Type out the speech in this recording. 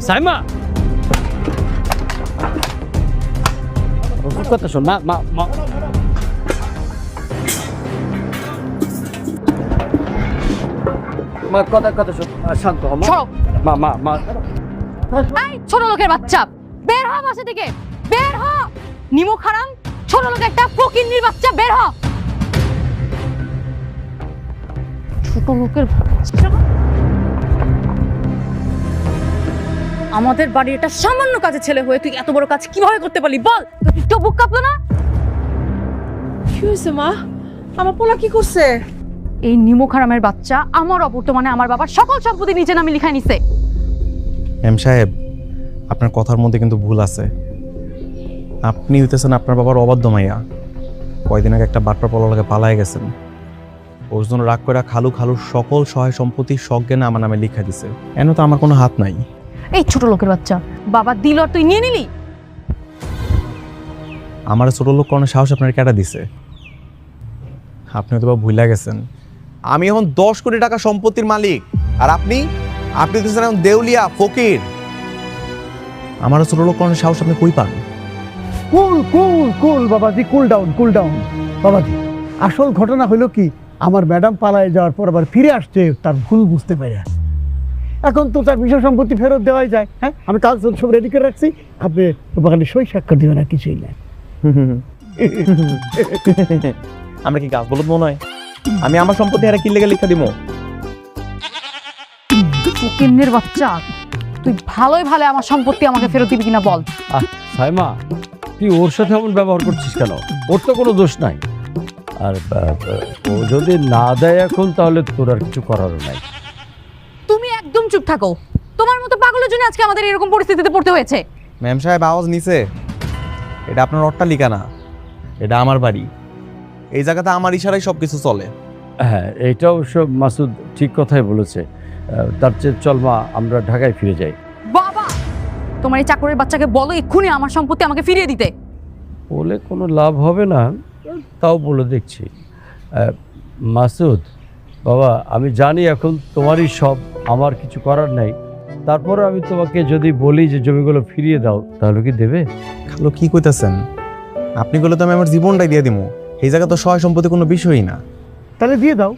সাইমা কথা শোন, মা কথা শোন, শান্ত হ মা। এই ছোট লোকের বাচ্চা, বের হ বাসা থেকে, বের হ। নিমো খারাম, ছোট লোক একটা ফকিন্নির বাচ্চা, বের হ। ছোট লোকের বাচ্চা। আমাদের বাড়ির একটা সামান্য কাজের ছেলে হয়ে তুই এত বড় কাজ কিভাবে করতে পারলি বল? তো বুক কাঁপলো না? কি হয়েছে মা? আমার পোলা কি করছে? এই নিমো খারামের বাচ্চা আমার অবর্তমানে আমার বাবার সকল সম্পত্তি নিচে নামে লিখায় নিছে। এম সাহেব, আপনার কথার মধ্যে কিন্তু ভুল আছে। আপনি হইতেছেন আপনার বাবার অবাধ্য মাইয়া। কয়দিন আগে একটা বাটপার পলাকে পালায় গেছেন। ওর জন্য রাগ করে খালুর সকল সহায় সম্পত্তি সজ্ঞানে আমার নামে লিখা দিছে। এন তো আমার কোনো হাত নাই। এই ছোট লোকের বাচ্চা, বাবা দিল আর তুই নিয়ে নিলি? আমার ছোট লোক করানোর সাহস আপনার কেটা দিছে? আপনি হয়তো বা ভুলে গেছেন আমি এখন 10 কোটি টাকা সম্পত্তির মালিক, আর আপনি হচ্ছেন এখন দেউলিয়া ফকির। আমার ছোট লোক করানোর সাহস আপনি কই পান? কুল বাবাজি, কুল ডাউন বাবাজি। আসল ঘটনা হলো কি, আমার ম্যাডাম পালায় যাওয়ার পর আবার ফিরে আসছে তার ভুল বুঝতে পেরে। এখন তো তার বিষয় সম্পত্তি ফেরত দেওয়াই যায়। হ্যাঁ, আমি কাজ সব রেডি করে রাখছি, আপনি ওখানে সই স্বাক্ষর দিবেন, আর কিছুই না। আমরা কি গাছ বলদ মনে হয়? আমি আমার সম্পত্তি হারা কি লেগে লিখা দিব? ফকিন্নির বাচ্চা, তুই ভালোই ভালো আমার সম্পত্তি আমাকে ফেরত দিবি কিনা বল। সাইমা, তুই ওর সাথে এমন ব্যবহার করছিস কেন? ওর তো কোনো দোষ নাই। আর ও যদি না দেয় এখন, তাহলে তোর আর কিছু করারও নাই। তুমি একদম চুপ থাকো। তোমার মতো পাগলের জন্য আজকে আমাদের এরকম পরিস্থিতিতে পড়তে হয়েছে। ম্যাম সাহেব, আওয়াজ নিছে? এটা আপনার অট্টালিকা না, এটা আমার বাড়ি। এই জায়গাতে আমার ইশারায় সবকিছু চলে। হ্যাঁ, এটা অবশ্য মাসুদ ঠিক কথাই বলেছে। তার চেয়ে চল মা, আমরা ঢাকায় ফিরে যাই। বাবা, তোমার এই চাকরের বাচ্চাকে বলো এক্ষুনি আমার সম্পত্তি আমাকে ফিরিয়ে দিতে। বলে কোনো লাভ হবে না, তাও বলে দেখছি। মাসুদ বাবা, আমি জানি এখন তোমারই সব, আমার কিছু করার নাই। তারপরে আমি তোমাকে যদি বলি যে জমিগুলো ফিরিয়ে দাও, তাহলে কি দেবে? খালু কি কইতাছেন? আপনি বলে তো আমি আমার জীবনটাই দিয়ে দিব। এই জায়গা তো সহায় সম্পত্তি কোনো বিষয়ই না। তাহলে দিয়ে দাও।